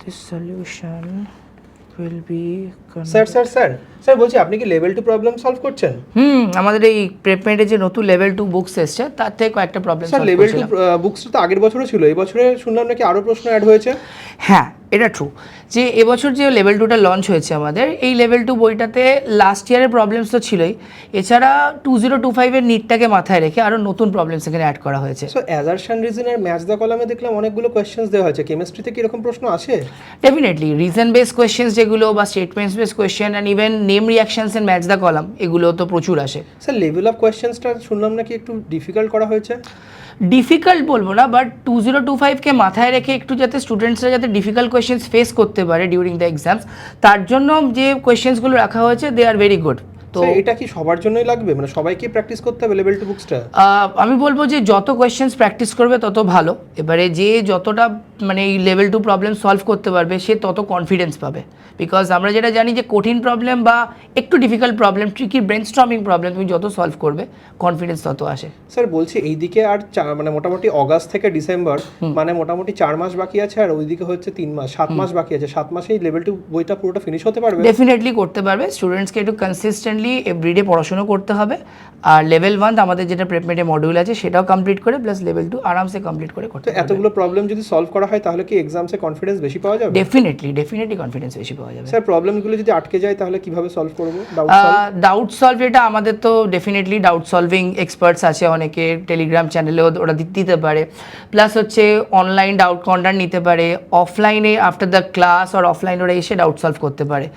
this solution will be sir বলছি আপনি কি লেভেল 2 প্রবলেম সলভ করছেন? আমাদের এই প্রেপমেন্টে যে নতুন লেভেল 2 বুকস এসছে তার থেকে কয়েকটা প্রবলেম স্যার সলভ লেভেল করছিলাম। 2 বুকসটা তো আগের বছরও ছিল, এই বছরে শুনলাম নাকি আরো প্রশ্ন অ্যাড হয়েছে। হ্যাঁ, এটা ট্রু যে এবছর যে লেভেল 2টা লঞ্চ হয়েছে আমাদের, এই লেভেল 2 বইটাতে লাস্ট ইয়ারের প্রবলেমস তো ছিলই, এছাড়া 2025 এর নিটটাকে মাথায় রেখে আরও নতুন প্রবলেমস এখানে অ্যাড করা হয়েছে। সো অ্যাজারশন রিজন আর ম্যাচ দ্য কলামে দেখলাম অনেকগুলো কোয়েশ্চেন্স দেওয়া হয়েছে। কেমিস্ট্রিতে কি এরকম প্রশ্ন আসে? ডেফিনেটলি রিজন বেস কোয়েশ্চেন্স যেগুলো বা statements base question and even name reactions and match the column, এগুলো তো প্রচুর আসে। স্যার লেভেল অফ কোয়েশ্চেন্সটা শুনলাম নাকি একটু ডিফিকাল্ট করা হয়েছে। ডিফিকাল্ট বলবো না, বাট 2025কে মাথায় রেখে একটু যাতে স্টুডেন্টসরা যাতে ডিফিকাল্ট কোয়েশ্চেন্স ফেস করতে পারে ডিউরিং দ্য এক্সামস, তার জন্য যে কোয়েশ্চেন্সগুলো রাখা হয়েছে দে আর ভেরি গুড। তো এটা কি সবার জন্যই লাগবে, মানে সবাইকে প্র্যাকটিস করতে হবে লেভেল 2 বুকসটা? আমি বলবো যে যত কোয়েশ্চেন্স প্র্যাকটিস করবে তত ভালো। এবারে যে যতটা মানে এই লেভেল 2 প্রবলেম সলভ করতে পারবে সে তত কনফিডেন্স পাবে, বিকজ আমরা যেটা জানি যে কঠিন প্রবলেম বা একটু difficult problem, tricky brainstorming problem তুমি যত সলভ করবে কনফিডেন্স তত আসে। স্যার বলছি এইদিকে আর মানে মোটামুটি অগাস্ট থেকে ডিসেম্বর, মানে মোটামুটি 4 মাস বাকি আছে, আর ওইদিকে হচ্ছে 3 মাস, 7 মাস বাকি আছে। 7 মাসেই লেভেল 2 বইটা পুরোটা ফিনিশ হতে পারবে? ডেফিনেটলি করতে পারবে। স্টুডেন্টসকে একটু কনসিস্টেন্টলি এভরিডে পড়াশোনা করতে হবে, আর লেভেল 1 আমাদের যেটা প্রেপমেন্টে মডিউল আছে সেটাও কমপ্লিট করে প্লাস লেভেল 2 আরামসে কমপ্লিট করে করতে তো পারবে। এতগুলো প্রবলেম যদি সলভ করা হয় তাহলে কি এক্সামসে কনফিডেন্স বেশি পাওয়া যাবে? ডেফিনেটলি কনফিডেন্স বেশি পাওয়া যাবে। স্যার প্রবলেমগুলো যদি আটকে যায় তাহলে কিভাবে সলভ করব? ডাউট সলভ, এটা আমাদের তো ডেফিনেটলি ডাউট সলভিং এক্সপার্টস আছে অনেকে, টেলিগ্রাম চ্যানেলেও ওরা দিতে পারে, প্লাস হচ্ছে অনলাইন ডাউট কর্নার নিতে পারে, অফলাইনে আফটার দ্য ক্লাস আর অফলাইন ওরা এসে ডাউট সলভ করতে পারে।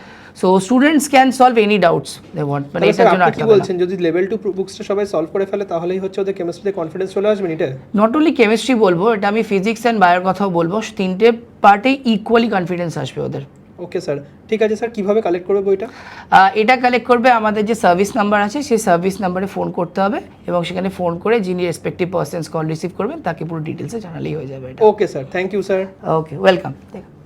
So students can solve any doubts they want, মানে এটার জন্য আপনি কি বলছেন যদি লেভেল 2 বুকসটা সবাই সলভ করে ফেলে তাহলেই হচ্ছে ওদের কেমিস্ট্রিতে কনফিডেন্স চলে আসবে নিটে? নট অনলি কেমিস্ট্রি বলবো, এটা আমি ফিজিক্স অ্যান্ড বায়োর কথাও বলবো, তিনটে পার্টেই ইকুয়ালি কনফিডেন্স আসবে ওদের। ওকে স্যার, ঠিক আছে স্যার। কিভাবে কালেক্ট করবে বইটা? এটা কালেক্ট করবে আমাদের যে সার্ভিস নাম্বার আছে সেই সার্ভিস নাম্বারে ফোন করতে হবে, এবং সেখানে ফোন করে যিনি রেসপেক্টিভ পার্সনস কল রিসিভ করবেন তাকে পুরো ডিটেলসে জানালেই হয়ে যাবে এটা। Okay sir, thank you sir. Okay, welcome.